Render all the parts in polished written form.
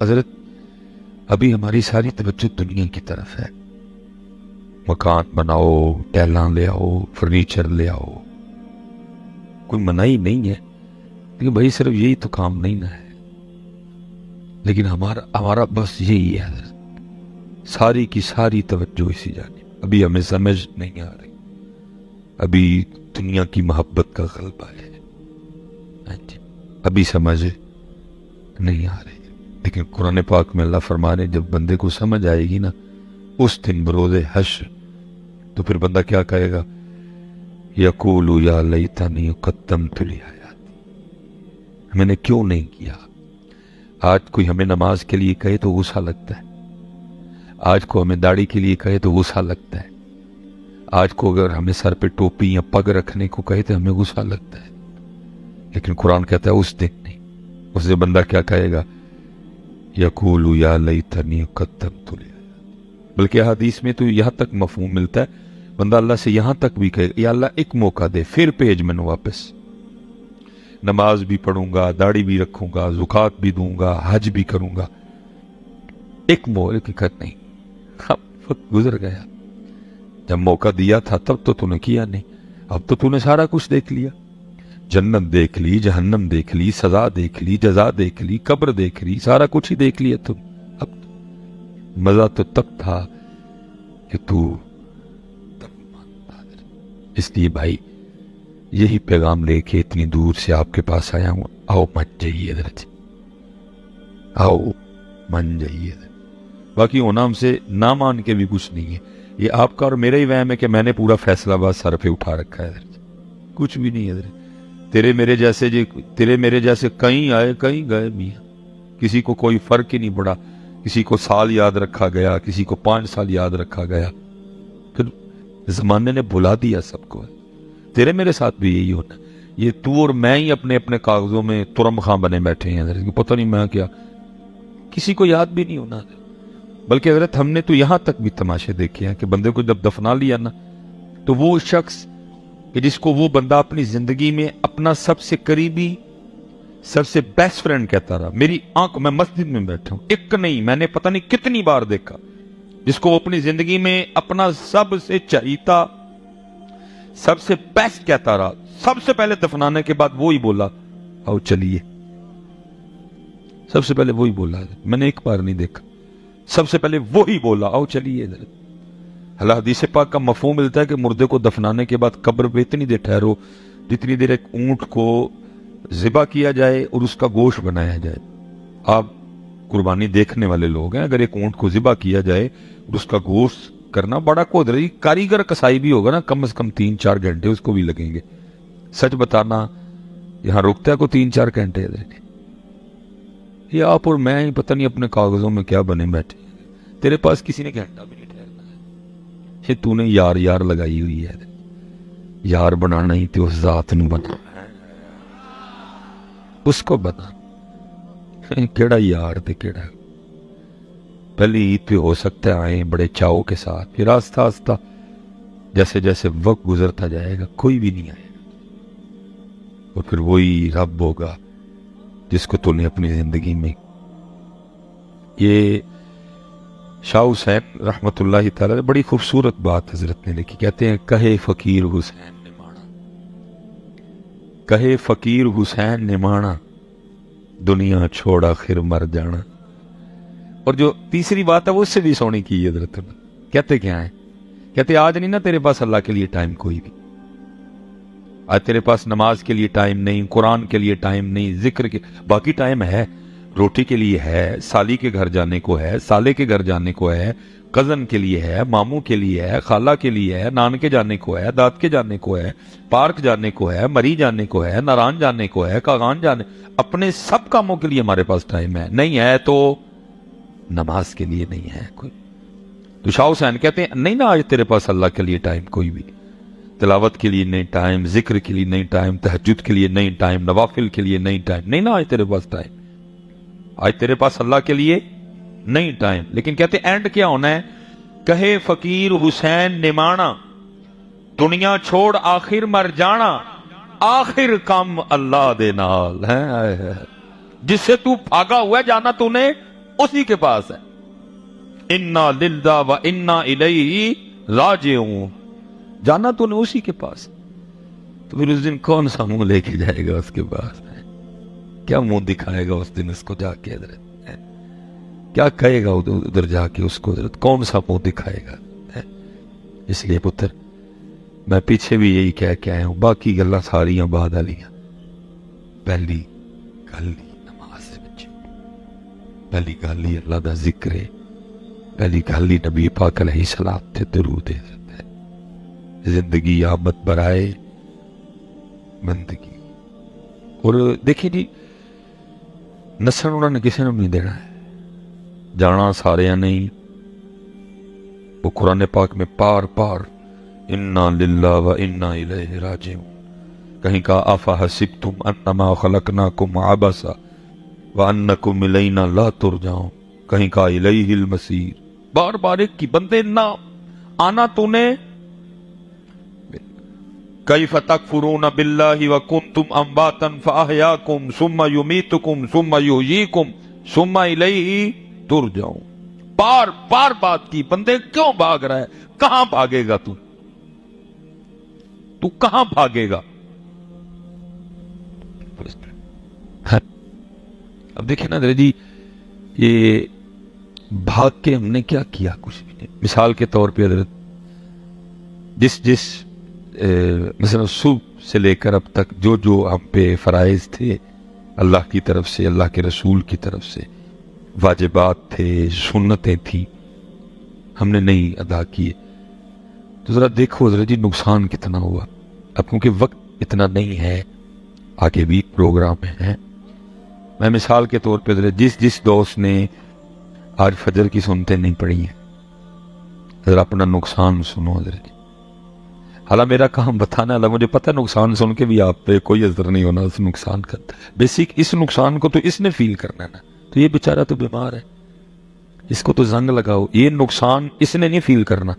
حضرت ابھی ہماری ساری توجہ دنیا کی طرف ہے، مکان بناؤ، ٹیلاں لے آؤ، فرنیچر لے آؤ، کوئی منائی نہیں ہے، لیکن بھائی صرف یہی تو کام نہیں نہ ہے، لیکن ہمارا بس یہی ہے حضرت، ساری کی ساری توجہ اسی جانب۔ ابھی ہمیں سمجھ نہیں آ رہی، ابھی دنیا کی محبت کا غلبہ ہے، ابھی سمجھ نہیں آ رہی، لیکن قرآن پاک میں اللہ فرما رہے جب بندے کو سمجھ آئے گی نا اس دن بروز حشر، تو پھر بندہ کیا کہے گا؟ یقول یا لیتنی قدمت لحیاتی، میں نے کیوں نہیں کیا۔ آج کوئی ہمیں نماز کے لیے کہے تو غصہ لگتا ہے، آج کو ہمیں داڑھی کے لیے کہے تو غصہ لگتا ہے، آج کو اگر ہمیں سر پہ ٹوپی یا پگ رکھنے کو کہے تو ہمیں غصہ لگتا ہے، لیکن قرآن کہتا ہے اس دن نہیں، اس سے بندہ کیا کہے گا؟ یقول یا لیتنی قدمت لحیاتی۔ بلکہ حدیث میں تو یہاں تک مفہوم ملتا ہے، بندہ اللہ سے یہاں تک بھی کہے یا اللہ ایک موقع دے، پھر بھیج میں نے واپس، نماز بھی پڑھوں گا، داڑھی بھی رکھوں گا، زکات بھی دوں گا، حج بھی کروں گا، ایک موقع نہیں، اب وقت گزر گیا، جب موقع دیا تھا تب تو نے کیا نہیں، اب تو نے سارا کچھ دیکھ لیا، جنت دیکھ لی، جہنم دیکھ لی، سزا دیکھ لی، جزا دیکھ لی، قبر دیکھ لی، سارا کچھ ہی دیکھ لیا تم، اب مزہ تو تب تھا کہ تو تب مانتا۔ اس لیے بھائی یہی پیغام لے کے اتنی دور سے آپ کے پاس آیا ہوں، آؤ مان جائیے حضرت، آؤ مان جائیے حضرت، باقی ہونا ہم سے نہ مان کے بھی کچھ نہیں ہے، یہ آپ کا اور میرا ہی وہم ہے کہ میں نے پورا فیصلہ آباد سر پہ اٹھا رکھا ہے حضرت، کچھ بھی نہیں ہے حضرت، تیرے میرے جیسے کہیں آئے کہیں گئے میاں، کسی کو کوئی فرق ہی نہیں پڑا، کسی کو سال یاد رکھا گیا، کسی کو 5 سال یاد رکھا گیا، پھر زمانے نے بلا دیا سب کو۔ تیرے میرے ساتھ بھی یہی ہونا، یہ تو اور میں ہی اپنے اپنے کاغذوں میں ترم خاں بنے بیٹھے ہیں حضرت، پتہ نہیں میں کیا، کسی کو یاد بھی نہیں ہونا۔ بلکہ حضرت ہم نے تو یہاں تک بھی تماشے دیکھے ہیں کہ بندے کو جب دفنا لیا نا تو وہ شخص کہ جس کو وہ بندہ اپنی زندگی میں اپنا سب سے قریبی، سب سے بیسٹ فرینڈ کہتا رہا، میری آنکھ، میں مسجد میں بیٹھا ہوں، ایک نہیں میں نے پتہ نہیں کتنی بار دیکھا، جس کو وہ اپنی زندگی میں اپنا سب سے چہیتا، سب سے بیسٹ کہتا رہا، سب سے پہلے دفنانے کے بعد وہی بولا آؤ چلیے، سب سے پہلے وہی بولا، میں نے ایک بار نہیں دیکھا، سب سے پہلے وہی بولا آؤ چلیے۔ اللہ حدیث پاک کا مفہوم ملتا ہے کہ مردے کو دفنانے کے بعد قبر پہ اتنی دیر ٹھہرو جتنی دیر ایک اونٹ کو ذبح کیا جائے اور اس کا گوشت بنایا جائے۔ آپ قربانی دیکھنے والے لوگ ہیں، اگر ایک اونٹ کو ذبح کیا جائے اور اس کا گوشت کرنا بڑا قدرتی کاریگر کسائی بھی ہوگا نا، کم از کم 3-4 گھنٹے اس کو بھی لگیں گے، سچ بتانا یہاں رکتا ہے کو 3-4 گھنٹے، یہ آپ اور میں ہی پتہ نہیں اپنے کاغذوں میں کیا بنے بیٹھے، تیرے پاس کسی نے گھنٹہ بھی نہیں ٹھہرنا ہے، یہ تو نے یار یار لگائی ہوئی ہے، یار بنانا ہی تو اس ذات نو بنا، اس کو بنا کیڑا یار تے کیڑا، پہلی عید پہ ہو سکتا ہے آئیں بڑے چاؤ کے ساتھ، پھر آستہ آستہ جیسے جیسے وقت گزرتا جائے گا کوئی بھی نہیں آئے گا، اور پھر وہی رب ہوگا جس کو تو نے اپنی زندگی میں۔ یہ شاہ حسین رحمت اللہ تعالی بڑی خوبصورت بات حضرت نے لکھی، کہتے ہیں کہے فقیر حسین نے مانا، کہے فقیر حسین نے مانا، دنیا چھوڑا خیر مر جانا۔ اور جو تیسری بات ہے وہ اس سے بھی سونی کی حضرت نے، کہتے کیا ہیں؟ کہتے آج نہیں نا تیرے پاس اللہ کے لیے ٹائم کوئی بھی، آج تیرے پاس نماز کے لیے ٹائم نہیں، قرآن کے لیے ٹائم نہیں، ذکر کے، باقی ٹائم ہے، روٹی کے لیے ہے، سالی کے گھر جانے کو ہے، سالے کے گھر جانے کو ہے، کزن کے لیے ہے، ماموں کے لیے ہے، خالہ کے لیے ہے، نان کے جانے کو ہے، داد کے جانے کو ہے، پارک جانے کو ہے، مری جانے کو ہے، ناران جانے کو ہے، کاغان جانے، اپنے سب کاموں کے لیے ہمارے پاس ٹائم ہے، نہیں ہے تو نماز کے لیے نہیں ہے کوئی۔ تو شاہ حسین کہتے ہیں نہیں نا آج تیرے پاس اللہ کے لیے ٹائم کوئی بھی، تلاوت کے لیے نہیں ٹائم، ذکر کے لیے نہیں ٹائم، تہجد کے لیے نہیں ٹائم، نوافل کے لیے نہیں ٹائم، نہیں نا آج تیرے پاس ٹائم، آج تیرے پاس اللہ کے لیے نہیں ٹائم۔ لیکن کہتے اینڈ کیا ہونا ہے؟ کہے فقیر حسین نے مانا، دنیا چھوڑ آخر مر جانا، آخر کام اللہ دے نال ہے، جس سے تو بھاگا ہوا ہے جانا تو نے اسی کے پاس ہے. انا للہ و انا الیہ راجعون. جانا تو نے اسی کے پاس. تو پھر اس دن کون سا منہ لے کے جائے گا اس کے پاس؟ کیا منہ دکھائے گا اس دن اس کو جا کے ادھر؟ کیا کہے گا ادھر جا کے اس کو؟ کون سا منہ دکھائے گا؟ اس لیے پتر میں پیچھے بھی یہی کہہ کے آیا ہوں، باقی گلاں ساریاں بعد والیاں. پہلی گل ہی نماز دے وچ، پہلی گل ہی اللہ دا ذکر ہے، پہلی گل ہی نبی پاک علیہ الصلوۃ تے درود ہے. زندگی آمد برائے بندگی. اور دیکھیں جی، نسن انہوں نے کسی نے نہیں دینا ہے، جانا سارے نہیں. وہ قرآن پاک میں پار پار انا للہ و انا الیہ راجعون. کہیں کہا افحسبتم انما خلقناکم عبثا وانکم الینا لا ترجعون. کہیں کہا الیہ المصیر. بار بار ایک کی بندے نہ آنا تو نے. کیف تکفرون باللہ وکنتم امواتا فاحیاکم ثم یمیتکم ثم یحییکم ثم الیہ ترجعون. بار بار بات کی، بندے کیوں بھاگ رہا ہے؟ کہاں بھاگے گا تو کہاں بھاگے گا؟ اب دیکھیں نا جی، یہ بھاگ کے ہم نے کیا کیا؟ کچھ بھی نہیں. مثال کے طور پہ حضرت جس مثلا صبح سے لے کر اب تک جو ہم پہ فرائض تھے اللہ کی طرف سے، اللہ کے رسول کی طرف سے، واجبات تھے، سنتیں تھیں، ہم نے نہیں ادا کیے. تو ذرا دیکھو حضرت جی نقصان کتنا ہوا. اب کیونکہ وقت اتنا نہیں ہے، آگے بھی پروگرام ہے. میں مثال کے طور پہ حضرت جس دوست نے آج فجر کی سنتیں نہیں پڑھی ہیں، ذرا اپنا نقصان سنو حضرت جی. حالانکہ میرا کام بتانا ہے، مجھے پتہ نقصان سن کے بھی آپ پہ کوئی اثر نہیں ہونا اس نقصان کا. بیسک اس نقصان کو تو اس نے فیل کرنا ہے نا. تو یہ بیچارہ تو بیمار ہے، اس کو تو زنگ لگاؤ. یہ نقصان اس نے نہیں فیل کرنا،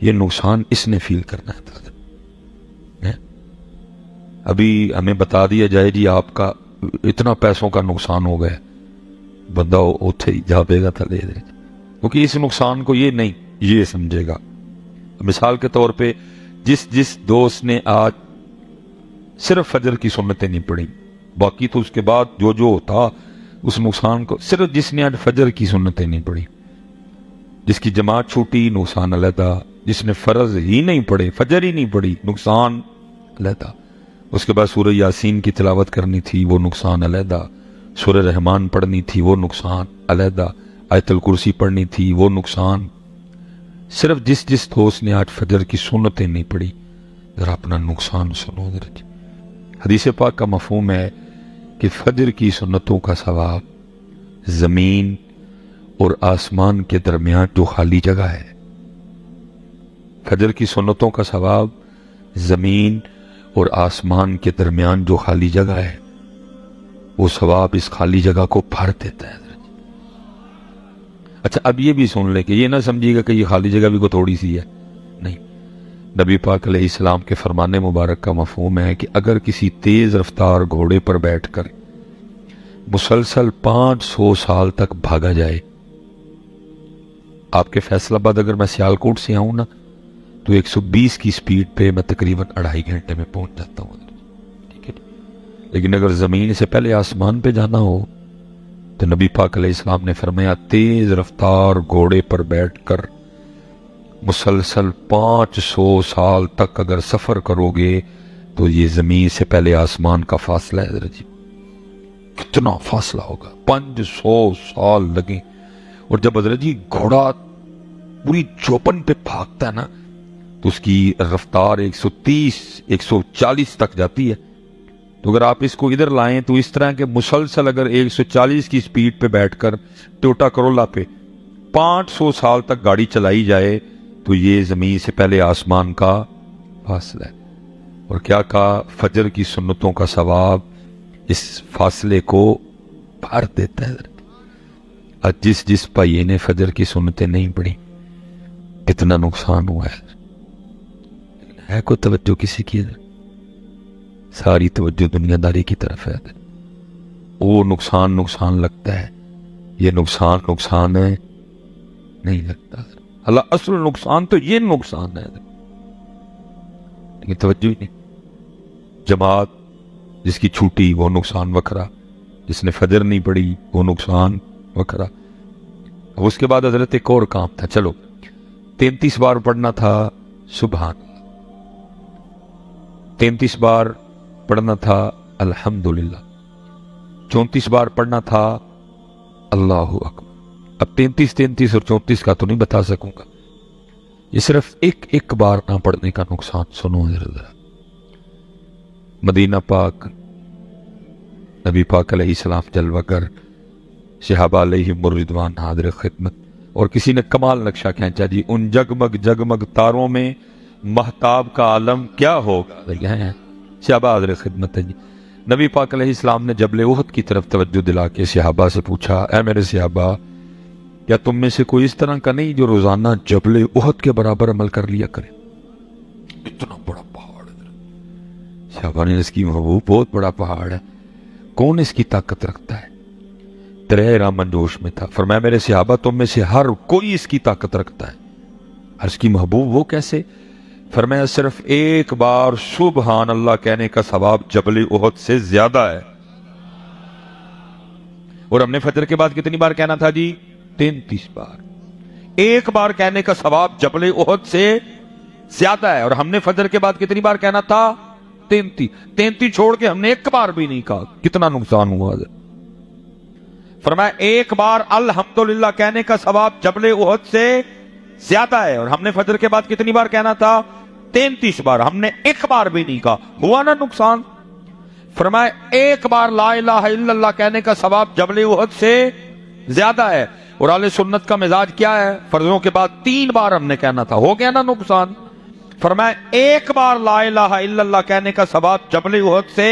یہ نقصان اس نے فیل کرنا ہے. ابھی ہمیں بتا دیا جائے جی آپ کا اتنا پیسوں کا نقصان ہو گیا، بندہ اتھے ہی جاپے گا تھا لے دے، کیونکہ اس نقصان کو یہ نہیں یہ سمجھے گا. مثال کے طور پہ جس دوست نے آج صرف فجر کی سنتیں نہیں پڑھی، باقی تو اس کے بعد جو ہوتا اس نقصان کو، صرف جس نے آج فجر کی سنتیں نہیں پڑھی، جس کی جماعت چھوٹی نقصان علیحدہ، جس نے فرض ہی نہیں پڑھے، فجر ہی نہیں پڑھی، نقصان علیحدہ. اس کے بعد سورہ یاسین کی تلاوت کرنی تھی، وہ نقصان علیحدہ. سورہ رحمان پڑھنی تھی، وہ نقصان علیحدہ. آیت الکرسی پڑھنی تھی، وہ نقصان. صرف جس دوست نے آج فجر کی سنتیں نہیں پڑھی، ذرا اپنا نقصان سنو. حدیث پاک کا مفہوم ہے کہ فجر کی سنتوں کا ثواب زمین اور آسمان کے درمیان جو خالی جگہ ہے، فجر کی سنتوں کا ثواب زمین اور آسمان کے درمیان جو خالی جگہ ہے، وہ ثواب اس خالی جگہ کو بھر دیتا ہے. اچھا اب یہ بھی سن لے کہ یہ نہ سمجھیے گا کہ یہ خالی جگہ بھی کو تھوڑی سی ہے، نہیں. نبی پاک علیہ السلام کے فرمان مبارک کا مفہوم ہے کہ اگر کسی تیز رفتار گھوڑے پر بیٹھ کر مسلسل 500 سال تک بھاگا جائے. آپ کے فیصل آباد اگر میں سیالکوٹ سے آؤں نا تو 120 کی سپیڈ پہ میں تقریباً 2.5 گھنٹے میں پہنچ جاتا ہوں، ٹھیک ہے. لیکن اگر زمین سے پہلے آسمان پہ جانا ہو تو نبی پاک علیہ السلام نے فرمایا تیز رفتار گھوڑے پر بیٹھ کر مسلسل 500 سال تک اگر سفر کرو گے تو یہ زمین سے پہلے آسمان کا فاصلہ ہے. حضرت جی کتنا فاصلہ ہوگا، 500 سال لگیں. اور جب حضرت جی گھوڑا پوری چوپن پہ بھاگتا ہے نا تو اس کی رفتار 130 140 تک جاتی ہے. تو اگر آپ اس کو ادھر لائیں تو اس طرح کہ مسلسل اگر 140 کی سپیڈ پہ بیٹھ کر ٹوٹا کرولا پہ 500 سال تک گاڑی چلائی جائے تو یہ زمین سے پہلے آسمان کا فاصلہ ہے. اور کیا کہا، فجر کی سنتوں کا ثواب اس فاصلے کو بھر دیتا ہے. اور جس بھائی نے فجر کی سنتیں نہیں پڑھی کتنا نقصان ہوا ہے. ہے کوئی توجہ کسی کی؟ ساری توجہ دنیا داری کی طرف ہے. وہ نقصان لگتا ہے، یہ نقصان ہے نہیں لگتا. اللہ اصل نقصان تو یہ نقصان ہے، لیکن توجہ ہی نہیں. جماعت جس کی چھوٹی وہ نقصان وکھرا، جس نے فجر نہیں پڑھی وہ نقصان وکھرا. اب اس کے بعد حضرت ایک اور کام تھا. چلو 33 بار پڑھنا تھا سبحان اللہ، 33 بار پڑھنا تھا الحمدللہ، 34 بار پڑھنا تھا اللہ اکبر. اب 33 اور 34 کا تو نہیں بتا سکوں گا، یہ صرف ایک بار نہ پڑھنے کا نقصان سنو ذرا. مدینہ پاک، نبی پاک علیہ السلام جلوہ گر، صحابہ علیہم الرضوان حاضر خدمت، اور کسی نے کمال نقشہ کھینچا جی ان جگمگ تاروں میں مہتاب کا عالم کیا ہوگا. صحابہ حاضر خدمت ہے جی. نبی پاک علیہ السلام نے جبل احد کی طرف توجہ دلا کے صحابہ سے پوچھا، اے میرے صحابہ، کیا تم میں سے کوئی اس طرح کا نہیں جو روزانہ جبل احد کے برابر عمل کر لیا کرے؟ اتنا بڑا پہاڑ ہے. صحابہ نے اس کی محبوب بہت بڑا پہاڑ ہے، کون اس کی طاقت رکھتا ہے؟ ترے من جوش میں تھا. فرمایا میرے صحابہ تم میں سے ہر کوئی اس کی طاقت رکھتا ہے. عرض کی محبوب وہ کیسے؟ فرمایا صرف ایک بار سبحان اللہ کہنے کا ثواب جبل احد سے زیادہ ہے. اور ہم نے فجر کے بعد کتنی بار کہنا تھا جی؟ 33 بار. ایک بار کہنے کا ثواب جبل احد سے زیادہ ہے، اور ہم نے فجر کے بعد کتنی بار کہنا تھا؟ 33 چھوڑ کے ہم نے ایک بار بھی نہیں کہا. کتنا نقصان ہوا ہے. فرمایا ایک بار الحمدللہ کہنے کا ثواب جبل احد سے زیادہ ہے، اور ہم نے فجر کے بعد کتنی بار کہنا تھا؟ 33 بار. ہم نے ایک بار بھی نہیں کہا. ہوا نا نقصان. فرمایا ایک بار لا الہ الا اللہ کہنے کا ثواب جبل احد سے زیادہ ہے. اور اہل سنت کا مزاج کیا ہے؟ فرضوں کے بعد 3 بار ہم نے کہنا تھا. ہو گیا نا نقصان. فرمایا ایک بار لا الہ الا اللہ کہنے کا ثواب جبل احد سے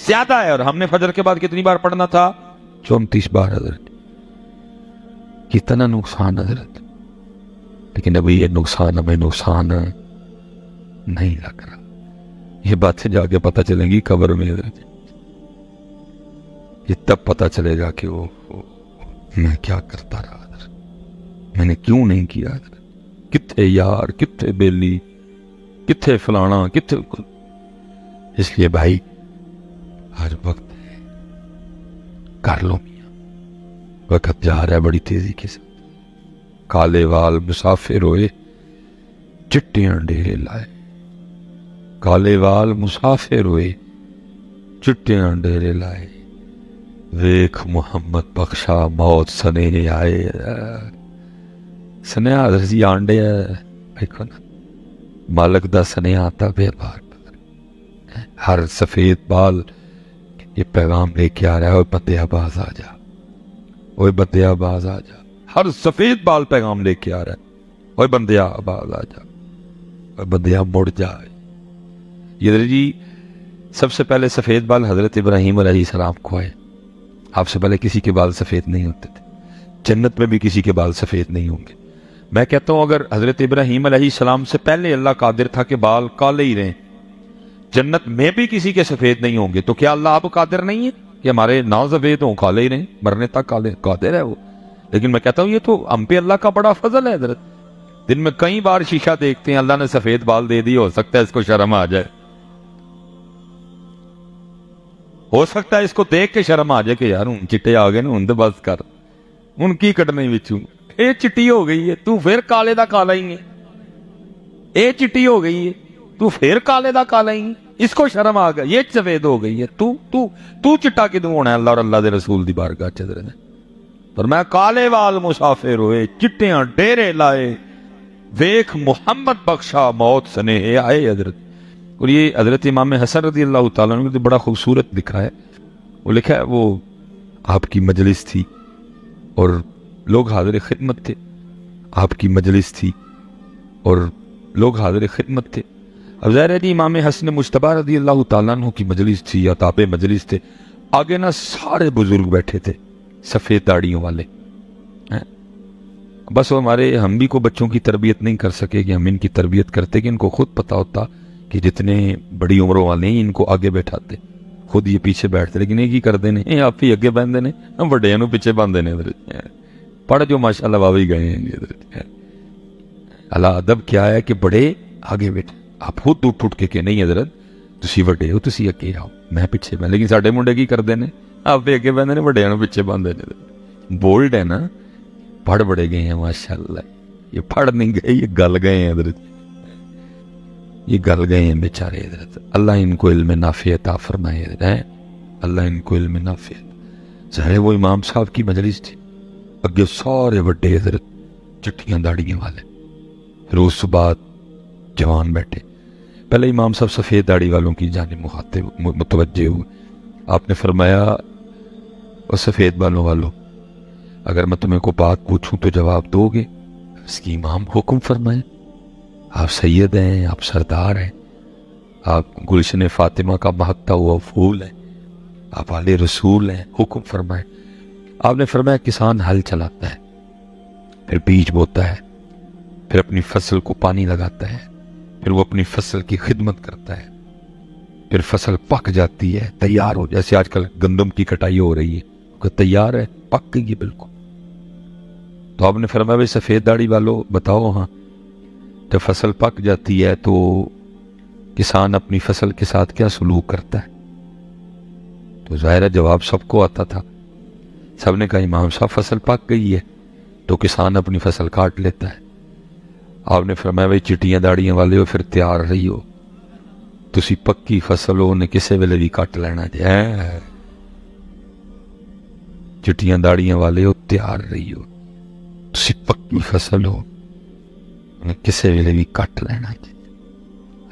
زیادہ ہے، اور ہم نے فجر کے بعد کتنی بار پڑھنا تھا؟ 34 بار. حضرت کتنا نقصان حضرت. لیکن ابھی یہ نقصان ہمیں نقصان نہیں لگ رہا. یہ باتیں جا کے پتہ چلیں گی قبر میں حضرت. یہ تب پتہ چلے گا کہ وہ میں کیا کرتا رہا حضرت، میں نے کیوں نہیں کیا حضرت. کتھے یار، کتھے بیلی، کتھے فلانا، کتھے. اس لیے بھائی ہر وقت کر لو میاں، وقت جا رہا ہے بڑی تیزی کے ساتھ. کالے وال مسافر ہوئے چٹیاں ڈیرے لائے. کالے وال مسافر ہوئے چٹیاں ڈیرے لائے. ویکھ محمد بخشا موت سنے آئے. سنیا رضی آنڈے دیکھو نا، مالک دا سنیا آتا بے بار. ہر سفید بال یہ پیغام لے کے آ رہا ہے، اوے بندے آباز آ جا، اوے بندے آباز آ جا. ہر سفید بال پیغام لے کے آ رہا ہے، اوے بندے آباز آ جا، اوے بندے مڑ جائے. یہ جی سب سے پہلے سفید بال حضرت ابراہیم علیہ السلام کو آئے. آپ سے پہلے کسی کے بال سفید نہیں ہوتے تھے. جنت میں بھی کسی کے بال سفید نہیں ہوں گے. میں کہتا ہوں اگر حضرت ابراہیم علیہ السلام سے پہلے اللہ قادر تھا کہ بال کالے ہی رہیں، جنت میں بھی کسی کے سفید نہیں ہوں گے، تو کیا اللہ اب قادر نہیں ہے کہ ہمارے نہ سفید ہوں، کالے ہی رہیں، مرنے تک کالے؟ قادر ہے وہ. لیکن میں کہتا ہوں یہ تو ہم پہ اللہ کا بڑا فضل ہے حضرت. دن میں کئی بار شیشہ دیکھتے ہیں، اللہ نے سفید بال دے دی، ہو سکتا ہے اس کو شرم آ جائے، ہو سکتا ہے اس کو دیکھ کے شرم آ جائے کہ یار ان چٹے آ گئے نا، ان بس کر ان کی کٹنے بچوں اے چٹی ہو گئی ہے تو پھر کالے دا کالا ہی ہے. اے چٹی ہو گئی ہے تو پھر کالے دا کالا ہی ہے. اس کو شرم آ گیا، یہ سفید ہو گئی ہے، تو چٹا کدوں ہونا ہے؟ اللہ اور اللہ دے رسول دی بارگاہ چدر نے فرمایا کالے وال مسافر ہوئے چٹیاں ڈیرے لائے. ویکھ محمد بخشا موت سنے آئے حضرت. اور یہ حضرت امام حسن رضی اللہ تعالیٰ نے بڑا خوبصورت لکھا ہے. وہ لکھا ہے وہ آپ کی مجلس تھی اور لوگ حاضر خدمت تھے. آپ کی مجلس تھی اور لوگ حاضر خدمت تھے. اب ظاہر ہے جی امام حسن مجتبی رضی اللہ تعالیٰ عنہ کی مجلس تھی یا تابع مجلس تھے. آگے نا سارے بزرگ بیٹھے تھے سفید داڑیوں والے. بس وہ ہم بھی کو بچوں کی تربیت نہیں کر سکے کہ ہم ان کی تربیت کرتے، کہ ان کو خود پتا ہوتا کہ جتنے بڑی عمروں والے ہیں ان کو آگے بیٹھاتے. خود یہ پیچھے بیٹھتے لیکن یہ کی کرتے ہیں یہ آپ ہی اگے بہتے ہیں وڈیاں نو پیچھے باندھتے ہیں حضرت پڑھ جو ماشاء اللہ واوی گئے ہیں حضرت اللہ ادب کیا ہے کہ بڑے آگے بیٹھے آپ خود اٹھ کے کہ نہیں حضرت تسی وڈے ہو تسی اگے آؤ میں پیچھے بہن لیکن ساڈے منڈے کی کرتے ہیں آپ اگے بہتے ہیں وڈیاں نو پیچھے باندھتے ہیں بولڈ ہے نا پڑھ بڑے گئے ہیں ماشاء اللہ یہ پڑھ نہیں گئے یہ گل گئے ہیں حضرت یہ گل گئے ہیں بیچارے حضرت اللہ ان کو علم نافع عطا فرمائے حضرت اللہ ان کو علم نافع ظاہر وہ امام صاحب کی مجلس تھی اگے سارے بڑے حضرت چٹیاں داڑیاں والے پھر اس بعد جوان بیٹھے پہلے امام صاحب سفید داڑھی والوں کی جانب مخاطب متوجہ ہوئے آپ نے فرمایا اور سفید بالوں والوں اگر میں تمہیں کو بات پوچھوں تو جواب دو گے اس کی امام حکم فرمائے آپ سید ہیں آپ سردار ہیں آپ گلشن فاطمہ کا مہکتا ہوا پھول ہیں آپ آل رسول ہیں حکم فرمائے آپ نے فرمایا کسان ہل چلاتا ہے پھر بیج بوتا ہے پھر اپنی فصل کو پانی لگاتا ہے پھر وہ اپنی فصل کی خدمت کرتا ہے پھر فصل پک جاتی ہے تیار ہو جیسے آج کل گندم کی کٹائی ہو رہی ہے کہ تیار ہے پک گئی ہے بالکل تو آپ نے فرمایا بھائی سفید داڑھی والوں بتاؤ ہاں جب فصل پک جاتی ہے تو کسان اپنی فصل کے ساتھ کیا سلوک کرتا ہے تو ظاہر جواب سب کو آتا تھا سب نے کہا امام صاحب فصل پک گئی ہے تو کسان اپنی فصل کاٹ لیتا ہے آپ نے فرمایا بھائی چٹیاں داڑیاں والے ہو پھر تیار رہی ہو تسی پکی فصل ہو نے کسے ویلے بھی کٹ لینا جائے چٹیاں داڑیاں والے ہو تیار رہی ہو تسی پکی فصل ہو کسے ویلے بھی کٹ لینا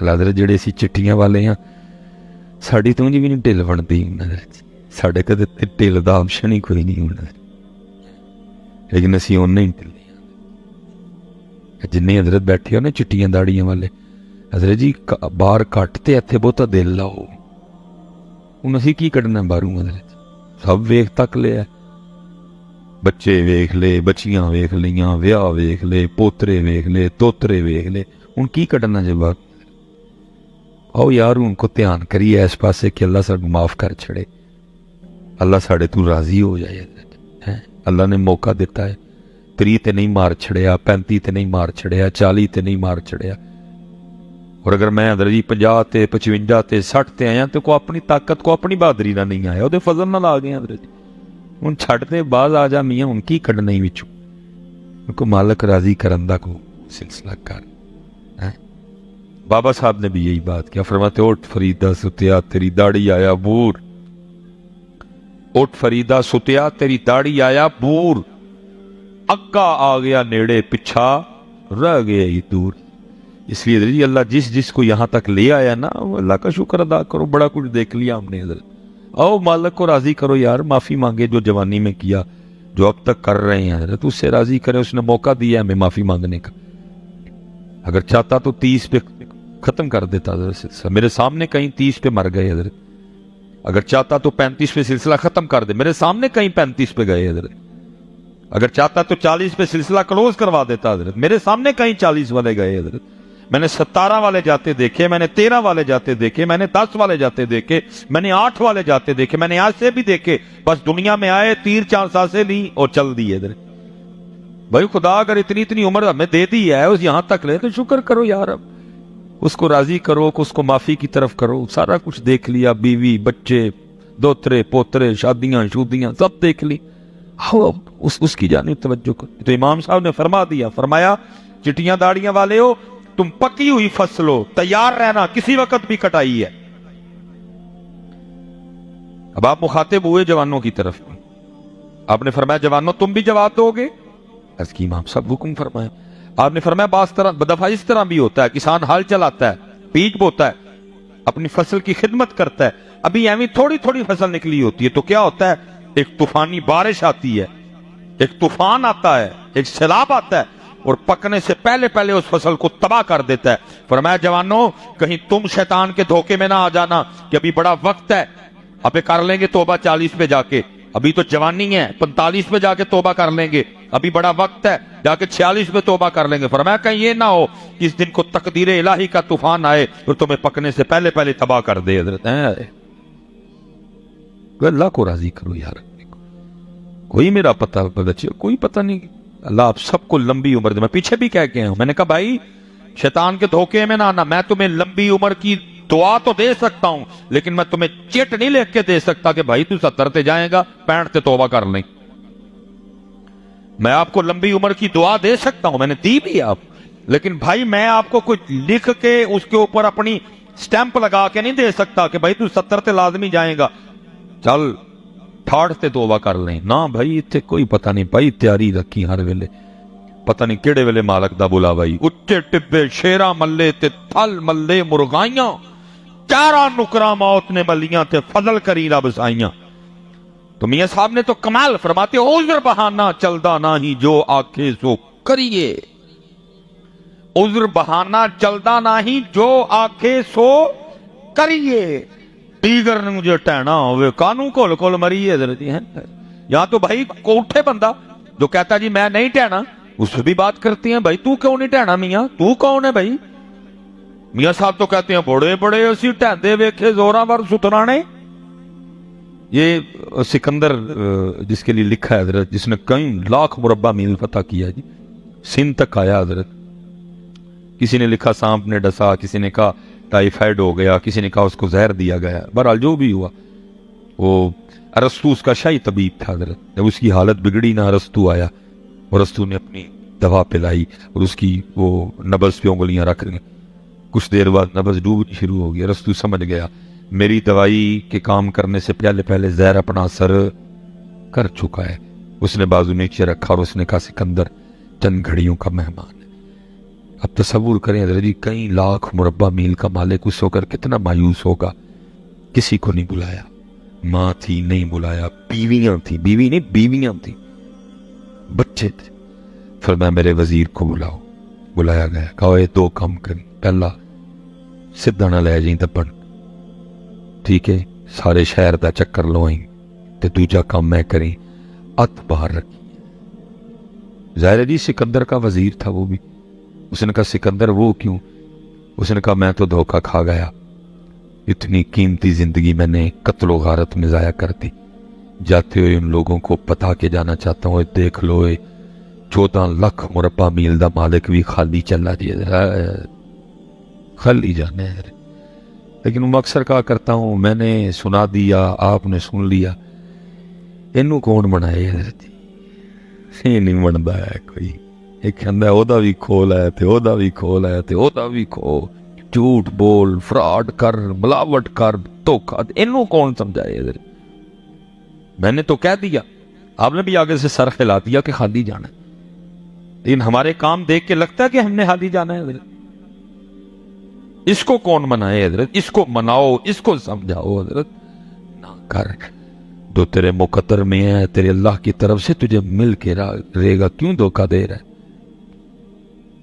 حضرت جڑے اسی چٹیاں والے ہیں ساڑی تو جی بھی نہیں ٹل بنتی ساڑے کدے ٹل دا آپشن ہی کوئی نہیں ہونا لیکن اسی انہیں ہی ٹل جن حضرت بیٹھے ہو نا چٹیاں داڑیاں والے حضرت جی باہر کٹ تے ایتھے بہتا دل لاؤ ہوں اسی کی کڈنا باہروں حضرت سب ویخ تک لیا بچے ویخ لے بچیاں ویخ لیاں ویاہ ویخ لے پوترے ویخ لے توترے ویخ لے ہوں کی کڈنا جی باہر آؤ یار ان کو دھیان کریے اس پاسے کہ اللہ سب معاف کر چھڑے اللہ ساڑے تو راضی ہو جائے حضرت اللہ نے موقع دیتا ہے 30 تے نہیں مار چھڑیا 35 تے نہیں مار چھڑیا 40 تے نہیں مار چھڑیا اور اگر میں حضرت جی 50 تے 55 تے 60 تے آیا تو کو اپنی طاقت کو اپنی بہادری نہ نہیں آیا وہ فضل نہ لا گئے حضرت جی ہوں چھڑتے بعض آ جا میاں ان کی کڈنا ہی وچوں ان کو مالک راضی کرندہ کو سلسلہ کر بابا صاحب نے بھی یہی بات کیا فرماتے اٹھ فریدہ ستیا تیری داڑھی آیا بور اٹھ فریدہ ستیا تیری داڑھی آیا بور اکا آ گیا نیڑے پچھا رہ گیا ہی دور اس لیے جی اللہ جس کو یہاں تک لے آیا نا وہ اللہ کا شکر ادا کرو بڑا کچھ دیکھ لیا ہم نے حضرت آؤ مالک کو راضی کرو یار معافی مانگے جو جوانی میں کیا جو اب تک کر رہے ہیں حضرت اس سے راضی کرے اس نے موقع دیا ہمیں معافی مانگنے کا اگر چاہتا تو 30 پہ ختم کر دیتا حضرت میرے سامنے کہیں 30 پہ مر گئے حضرت اگر چاہتا تو 35 پہ سلسلہ ختم کر دے میرے سامنے کہیں 35 پہ گئے حضرت اگر چاہتا تو 40 پہ سلسلہ کلوز کروا دیتا حضرت میرے سامنے کہیں 40 والے گئے حضرت میں نے 17 والے جاتے دیکھے میں نے 13 والے جاتے دیکھے میں نے 10 والے جاتے دیکھے میں نے 8 والے جاتے دیکھے میں نے آج سے بھی دیکھے بس دنیا میں آئے تیر 4 سال سے لی اور چل دیے حضرت بھائی خدا اگر اتنی عمر ہمیں دے دی ہے اس یہاں تک لے تو شکر کرو یار اب اس کو راضی کرو اس کو معافی کی طرف کرو سارا کچھ دیکھ لیا بیوی بچے دوترے پوترے شادیاں شودیاں سب دیکھ لی اس کی جانب توجہ کرو تو امام صاحب نے فرمایا چٹیاں داڑیاں والے ہو تم پکی ہوئی فصل ہو تیار رہنا کسی وقت بھی کٹائی ہے اب آپ مخاطب ہوئے جوانوں کی طرف آپ نے فرمایا جوانوں تم بھی جواب دو گے اس کی امام صاحب حکم فرمایا آپ نے فرمایا بعض طرح دفعہ اس طرح بھی ہوتا ہے کسان ہل چلاتا ہے بیج بوتا ہے اپنی فصل کی خدمت کرتا ہے ابھی ایویں تھوڑی فصل نکلی ہوتی ہے تو کیا ہوتا ہے ایک طوفانی بارش آتی ہے ایک طوفان آتا ہے ایک سیلاب آتا ہے اور پکنے سے پہلے اس فصل کو تباہ کر دیتا ہے فرمایا جوانوں کہیں تم شیطان کے دھوکے میں نہ آ جانا کہ ابھی بڑا وقت ہے ابھی کر لیں گے توبہ 40 پہ جا کے ابھی تو جوانی ہے 45 پہ جا کے توبہ کر لیں گے ابھی بڑا وقت ہے جا کے 46 پہ توبہ کر لیں گے فرمایا کہیں یہ نہ ہو کہ اس دن کو تقدیر الہی کا طوفان آئے اور تمہیں پکنے سے پہلے تباہ کر دے حضرت اللہ کو راضی کرو یار. کوئی میرا پتہ بچے کوئی پتہ نہیں. اللہ آپ سب کو لمبی عمر دے. میں پیچھے بھی کہہ کے آیا ہوں, میں نے کہا بھائی شیطان کے دھوکے میں نہ آنا. میں تمہیں لمبی عمر کی دعا تو دے سکتا ہوں, لیکن میں تمہیں چٹ نہیں لکھ کے دے سکتا کہ بھائی تو 70 تے جائے گا 65 تے توبہ کر لیں. میں آپ کو لمبی عمر کی دعا دے سکتا ہوں, میں نے دی بھی آپ, لیکن بھائی میں آپ کو کچھ لکھ کے اس کے اوپر اپنی سٹیمپ لگا کے نہیں دے سکتا کہ بھائی تو 70 تے لازمی جائے گا, چل 68 تے توبہ کر لیں. نہ بھائی اتنے کوئی پتہ نہیں بھائی, تیاری رکھی ہر ویلے, پتہ نہیں کیڑے ویلے مالک دا بلا بھائی. اچے ٹبے شیرا ملے تے تھل ملے مرغائیاں, چارا نکرا موت نے ملیاں تے فضل کری رب سائیاں. تو میاں صاحب نے تو کمال فرماتے عذر بہانہ چلدا نہ ہی جو آکھے سو کریے. عذر بہانہ چلدا نہ ہی جو آکھے سو کریے. دیگر نے مجھے ٹہنا ہوئے کانوں کول کول مریے درتی ہیں. یہاں تو بھائی کو اٹھے بندہ جو کہتا جی میں نہیں ٹہنا, اس سے بھی بات کرتی ہیں بھائی تو کیوں نہیں ٹہنا میاں, تو کون ہے بھائی. میاں صاحب تو کہتے ہیں بڑے بڑے اسی ٹہندے ویکھے زوراں ور سترانے. یہ سکندر جس کے لیے لکھا ہے حضرت, جس نے کئی لاکھ مربع میل فتح کیا جی, سندھ تک آیا حضرت. کسی نے لکھا سانپ نے ڈسا, کسی نے کہا ٹائیفائڈ ہو گیا, کسی نے کہا اس کو زہر دیا گیا. بہرحال جو بھی ہوا, وہ ارسطو اس کا شاہی طبیب تھا حضرت. جب اس کی حالت بگڑی نہ ارسطو آیا, اور ارسطو نے اپنی دوا پلائی اور اس کی وہ نبض پہ انگلیاں رکھ دیں. کچھ دیر بعد نبض ڈوبنی شروع ہو گئی. ارسطو سمجھ گیا میری دوائی کے کام کرنے سے پہلے زہر اپنا اثر کر چکا ہے. اس نے بازو نیچے رکھا اور اس نے کہا سکندر چند گھڑیوں کا مہمان ہے. اب تصور کریں حضرت جی, کئی لاکھ مربع میل کا مالک اس ہو کر کتنا مایوس ہوگا. کسی کو نہیں بلایا, ماں تھی نہیں بلایا, بیویاں تھیں, بیوی نہیں بیویاں تھیں, بچے تھے. فرمایا میرے وزیر کو بلاؤ. بلایا گیا, کہا یہ دو کام کریں, پہلا سدھا نہ لے جائیں دبن, ٹھیک ہے, سارے شہر دا چکر لوائیں, تے دوجا کام میں کریں ات باہر رکھی. ظاہر جی سکندر کا وزیر تھا وہ بھی. اس نے کہا سکندر وہ کیوں؟ اس نے کہا میں تو دھوکہ کھا گیا, اتنی قیمتی زندگی میں نے قتل و غارت میں ضائع کر دی. جاتے ہوئے ان لوگوں کو بتا کے جانا چاہتا ہوں, دیکھ لو 14 لاکھ مربع میل دا مالک بھی خالی چلا جی, خالی جانے ہے. لیکن میں اکثر کہا کرتا ہوں میں نے سنا دیا آپ نے سن لیا, اینو کون بنائے حضرت؟ یہ نہیں بنتا ہے کوئی. ایک کہندا ہے او دا بھی کھول ہے تے او دا بھی کھول ہے تے او دا بھی کھو, جھوٹ بول, فراڈ کر, ملاوٹ کر, دھوکہ, اینو کون سمجھائے حضرت؟ میں نے تو کہہ دیا, آپ نے بھی آگے سے سر ہلا دیا کہ خالی جانا ہے, لیکن ہمارے کام دیکھ کے لگتا ہے کہ ہم نے خالی جانا ہے حضرت. اس کو کون منائے حضرت؟ اس کو مناؤ, اس کو سمجھاؤ حضرت. نہ کر, جو تیرے مقدر میں ہے تیرے اللہ کی طرف سے تجھے مل کے رہے گا. کیوں دھوکہ دے رہا ہے؟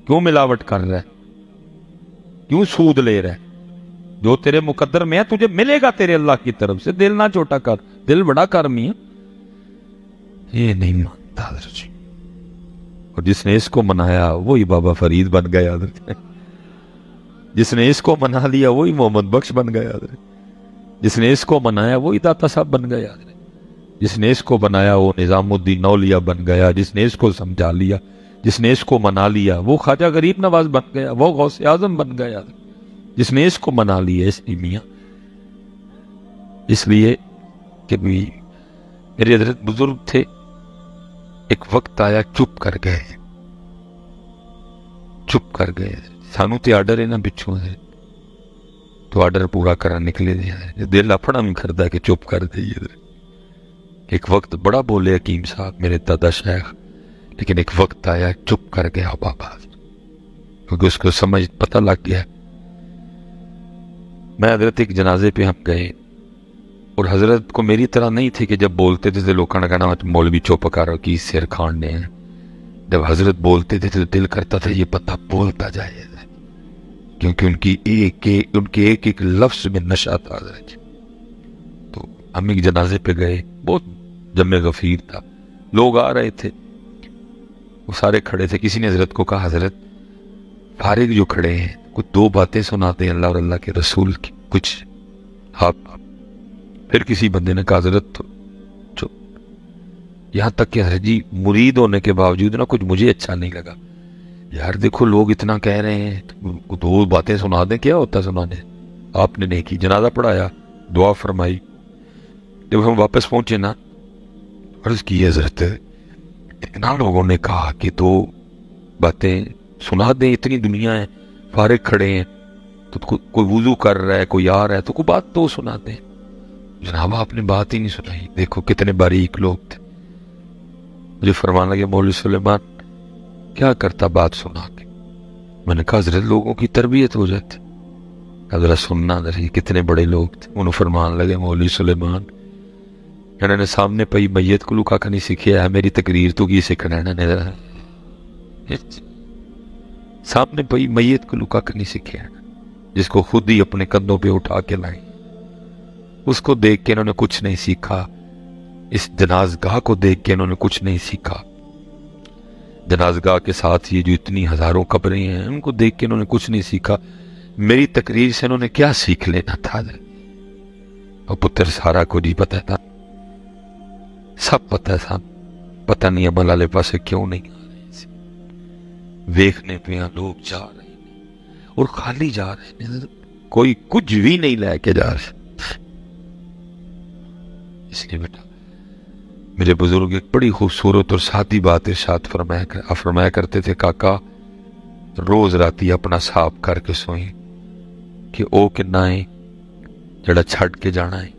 کیوں ملاوٹ کر رہا ہے؟ کیوں سود لے رہا ہے؟ جو تیرے مقدر میں ہے تجھے ملے گا تیرے اللہ کی طرف سے. دل نہ چھوٹا کر, دل بڑا کر میاں. یہ نہیں مانتا حضرت جی. اور جس نے اس کو منایا وہی بابا فرید بن گیا حضرت. جس نے اس کو منا لیا وہی محمد بخش بن گیا حضرت. جس نے اس کو منایا وہی داتا صاحب بن گیا حضرت. جس نے اس کو بنایا وہ نظام الدین اولیاء بن گیا. جس نے اس کو سمجھا لیا, جس نے اس کو منا لیا وہ خواجہ غریب نواز بن گیا, وہ غوث اعظم بن گیا. جس نے اس کو منا لیا اس میاں, اس لیے کہ بھی میرے حضرت بزرگ تھے, ایک وقت آیا چپ کر گئے, چپ کر گئے. سانو تے آرڈر ہے نا پچھوں ہے, تو آرڈر پورا کرا نکلے دیا. دل اپنا بھی کرتا ہے کہ چپ کر دئیے. ایک وقت بڑا بولے حکیم صاحب میرے دادا شیخ, لیکن ایک وقت آیا چپ کر گیا بابا, کیونکہ اس کو سمجھ پتہ لگ گیا. میں حضرت ایک جنازے پہ ہم گئے, اور حضرت کو میری طرح نہیں تھی کہ جب بولتے تھے تو لوگوں نے کہنا مولوی چپ کرو کی سر کھانڈے ہیں. جب حضرت بولتے تھے تو دل کرتا تھا یہ پتہ بولتا جائے, کیونکہ ان کے ایک لفظ میں نشہ تھا حضرت. تو ہم ایک جنازے پہ گئے, بہت جمع غفیر تھا, لوگ آ رہے تھے, وہ سارے کھڑے تھے. کسی نے حضرت کو کہا حضرت فارغ جو کھڑے ہیں کچھ 2 باتیں سناتے ہیں اللہ اور اللہ کے رسول کی, کچھ آپ پھر کسی بندے نے کہا حضرت چپ. یہاں تک کہ حضرت جی مرید ہونے کے باوجود نا کچھ مجھے اچھا نہیں لگا. یار دیکھو لوگ اتنا کہہ رہے ہیں, دو باتیں سنا دیں, کیا ہوتا سنانے. آپ نے نہیں کی, جنازہ پڑھایا, دعا فرمائی. جب ہم واپس پہنچے نا, عرض کی حضرت اتنا لوگوں نے کہا کہ دو باتیں سنا دیں, اتنی دنیا ہے, فارغ کھڑے ہیں, تو کوئی وضو کر رہا ہے, کوئی آ رہا ہے, تو کوئی بات تو سنا دیں. جناب آپ نے بات ہی نہیں سنائی. دیکھو کتنے باریک لوگ تھے. مجھے فرمانے لگے مولوی سلیمان کیا کرتا بات سنا کے. میں نے کہا حضرت لوگوں کی تربیت ہو جاتی. حضرت سننا ذرا کتنے بڑے لوگ تھے. انہوں فرمان لگے مولوی سلیمان انہوں نے سامنے پئی میت کو لکا نہیں سیکھیا ہے, میری تقریر تو کی سیکھنا ہے نا. سامنے پئی میت کو لکا نہیں سیکھیا ہے, جس کو خود ہی اپنے کندھوں پہ اٹھا کے لائیں. اس کو دیکھ کے انہوں نے کچھ نہیں سیکھا. اس جنازگاہ کو دیکھ کے انہوں نے کچھ نہیں سیکھا. جنازگاہ کے ساتھ یہ جو اتنی ہزاروں قبریں ہیں ان کو دیکھ کے انہوں نے کچھ نہیں سیکھا. میری تقریر سے انہوں نے کیا سیکھ لینا تھا. اور پتر سارا کو نہیں پتا تھا, سب پتا تھا. پتہ نہیں عمل والے پاسے کیوں نہیں آ رہے. ویکھنے پہ لوگ جا رہے ہیں اور خالی جا رہے ہیں, کوئی کچھ بھی نہیں لے کے جا رہے. اس لیے بیٹا میرے بزرگ ایک بڑی خوبصورت اور سادی بات ارشاد فرمایا کرتے تھے, کاکا روز راتی اپنا صاف کر کے سوئیں کہ او کنا ہے جڑا چھڑ کے جانا ہے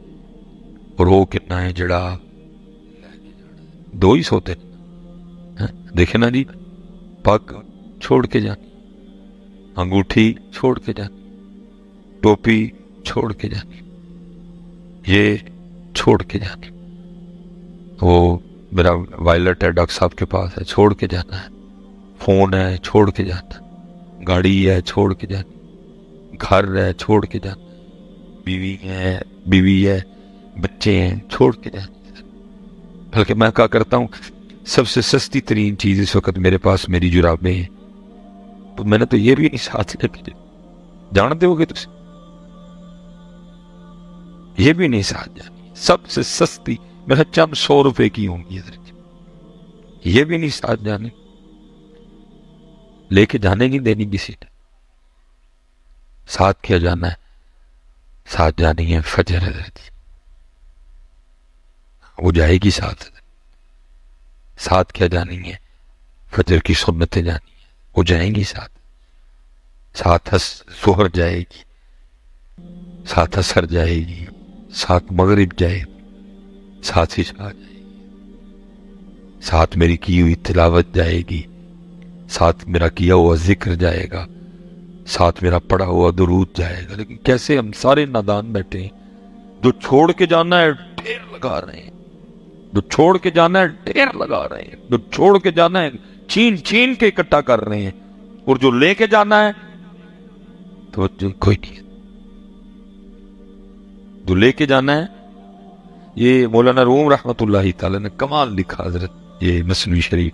اور او کنا ہے جڑا دو ہی سوتے. دیکھیں نا جی, پگ چھوڑ کے جانی, انگوٹھی چھوڑ کے جانی, ٹوپی چھوڑ کے جانی, یہ چھوڑ کے جانی. وہ میرا وائلٹ ہے ڈاکٹر صاحب کے پاس ہے, چھوڑ کے جانا ہے. فون ہے چھوڑ کے جانا ہے. گاڑی ہے چھوڑ کے جانی, گھر ہے چھوڑ کے جانا, بیوی ہے بچے ہیں چھوڑ کے جانا. بلکہ میں کہا کرتا ہوں سب سے سستی ترین چیز اس وقت میرے پاس میری جرابیں ہیں, تو میں نے تو یہ بھی نہیں ساتھ لے کے جانتے ہو گے تم, یہ بھی نہیں ساتھ جانی. سب سے سستی میرا چند 100 روپے کی ہوں گی, یہ بھی نہیں ساتھ جانے, لے کے جانے نہیں دینی کسی نے. ساتھ کیا جانا ہے, ساتھ جانی ہے فجر حضرت, وہ جائے گی ساتھ. ساتھ کیا جانی ہے فجر کی سنتیں جانی ہے, وہ جائیں گی ساتھ. ساتھ ظہر جائے گی, ساتھ عصر جائے گی, ساتھ مغرب جائے گی, ساتھ عشاء جائے گی, ساتھ میری کی ہوئی تلاوت جائے گی, ساتھ میرا کیا ہوا ذکر جائے گا, ساتھ میرا پڑھا ہوا درود جائے گا. لیکن کیسے ہم سارے نادان بیٹھے ہیں, جو چھوڑ کے جانا ہے ڈھیر لگا رہے ہیں, جو چھوڑ کے جانا ہے ڈھیر لگا رہے ہیں, جو چھوڑ کے جانا ہے چین کے اکٹھا کر رہے ہیں, اور جو لے کے جانا ہے تو کوئی نہیں. جو لے کے جانا ہے, یہ مولانا روم رحمت اللہ تعالی نے کمال لکھا حضرت, یہ مثنوی شریف,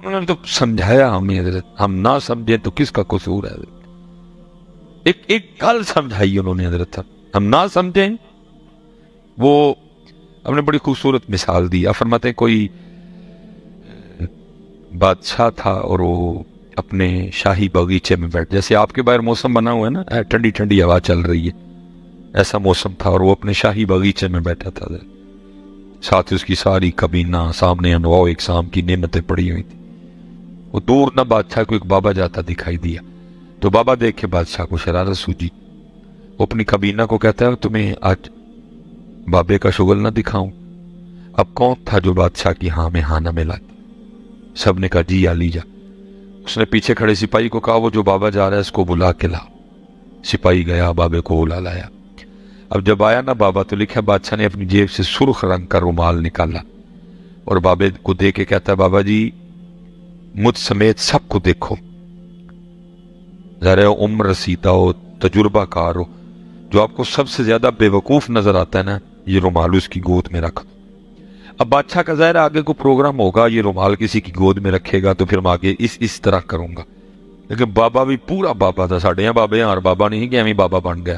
انہوں نے تو سمجھایا ہمیں حضرت. ہم نہ سمجھیں تو کس کا قصور ہے حضرت. ایک گل سمجھائی انہوں نے حضرت, ہم نہ سمجھیں. وہ ہم نے بڑی خوبصورت مثال دی. فرماتے ہیں کوئی بادشاہ تھا اور وہ اپنے شاہی باغیچے میں بیٹھ, جیسے آپ کے باہر موسم بنا ہوا ہے نا, ٹھنڈی ٹھنڈی ہوا چل رہی ہے, ایسا موسم تھا, اور وہ اپنے شاہی باغیچے میں بیٹھا تھا. ساتھ اس کی ساری کابینہ, سامنے انواع اقسام کی نعمتیں پڑی ہوئی تھی. وہ دور نہ بادشاہ کو ایک بابا جاتا دکھائی دیا, تو بابا دیکھ کے بادشاہ کو شرارت سوجی. وہ اپنی کابینہ کو کہتا ہے تمہیں آج بابے کا شغل نہ دکھاؤں. اب کون تھا جو بادشاہ کی ہاں میں ہاں نہ ملاتا؟ سب نے کہا جی علی جا. اس نے پیچھے کھڑے سپاہی کو کہا وہ جو بابا جا رہا ہے اس کو بلا کے لا. سپاہی گیا, بابے کو بلا لایا. اب جب آیا نا بابا, تو لکھا بادشاہ نے اپنی جیب سے سرخ رنگ کا رومال نکالا اور بابے کو دے کے کہتا ہے بابا جی مجھ سمیت سب کو دیکھو, ذرا عمر رسیدہ ہو, تجربہ کار ہو, جو آپ کو سب سے زیادہ بے وقوف نظر آتا ہے نا, یہ رومال اس کی گود میں رکھ دو. اب بادشاہ کا ظاہر آگے کو پروگرام ہوگا, یہ رومال کسی کی گود میں رکھے گا تو پھر میں آگے اس طرح کروں گا. لیکن بابا بھی پورا بابا تھا, ساڑھے یہاں بابے ہیں اور بابا نہیں کہ ہمیں بابا بن گیا.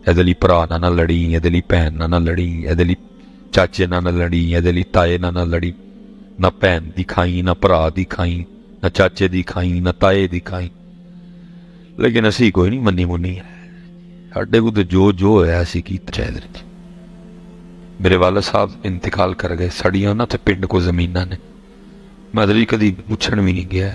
ਇਹਦੇ ਲਈ ਭਰਾ ਨਾਲ ਨਾ ਲੜੀ, ਇਹਦੇ ਲਈ ਭੈਣ ਨਾਲ ਨਾ ਲੜੀ, ਇਹਦੇ ਲਈ ਚਾਚੇ ਨਾਲ ਨਾ ਲੜੀ, ਇਹਦੇ ਲਈ ਤਾਏ ਨਾਲ ਨਾ ਲੜੀ। ਨਾ ਭੈਣ ਦੀ ਖਾਈ, ਨਾ ਭਰਾ ਦੀ ਖਾਈ, ਨਾ ਚਾਚੇ ਦੀ ਖਾਈ, ਨਾ ਤਾਏ ਦੀ ਖਾਈ। ਲੇਕਿਨ ਅਸੀਂ ਕੋਈ ਨਹੀਂ ਮੰਨੀ ਮੁੰਨੀ, ਸਾਡੇ ਕੋਲ ਜੋ ਜੋ ਹੋਇਆ ਅਸੀਂ ਕੀਤਾ ਚਾਹੀਦਾ। ਮੇਰੇ ਵਾਲਾ ਸਾਹਿਬ ਇੰਤਕਾਲ ਕਰ ਗਏ, ਸੜੀਆਂ ਨਾ ਤੇ ਪਿੰਡ ਕੋ ਜ਼ਮੀਨਾਂ ਨੇ, ਮੈਂ ਅਦਲੀ ਕਦੀ ਪੁੱਛਣ ਵੀ ਨਹੀਂ ਗਿਆ।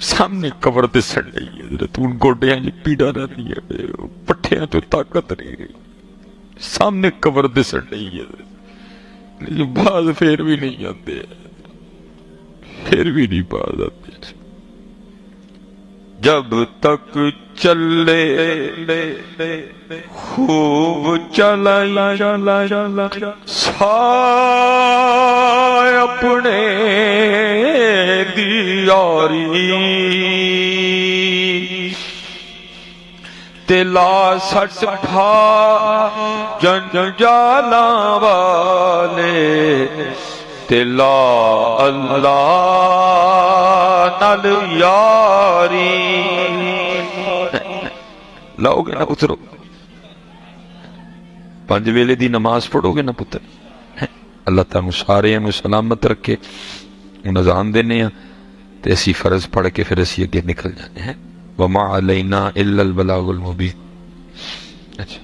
سامنے قبر دسن لئی حضرت ہوں گوڈیاں چ پیڑا رہتی ہے پٹھیاں چ طاقت نہیں رہی سامنے قبر دسن لئی حضرت لیکن بعض پھر بھی نہیں آتے پھر بھی نہیں باز آتے جب تک چلے خوب چلائی سائے اپنے دیاری تلا سٹ کھا جنجالا والے تلا اللہ نال یاری لاؤ گے نا پترو پانچ ویلے دی نماز پڑھو گے نا پتر اللہ تعالیٰ سارے سلامت رکھے ہوں اذان دینے ہیں تے اسی فرض پڑھ کے پھر اسی اگے نکل جانے ہیں وما علینا الا البلاغ المبین اچھا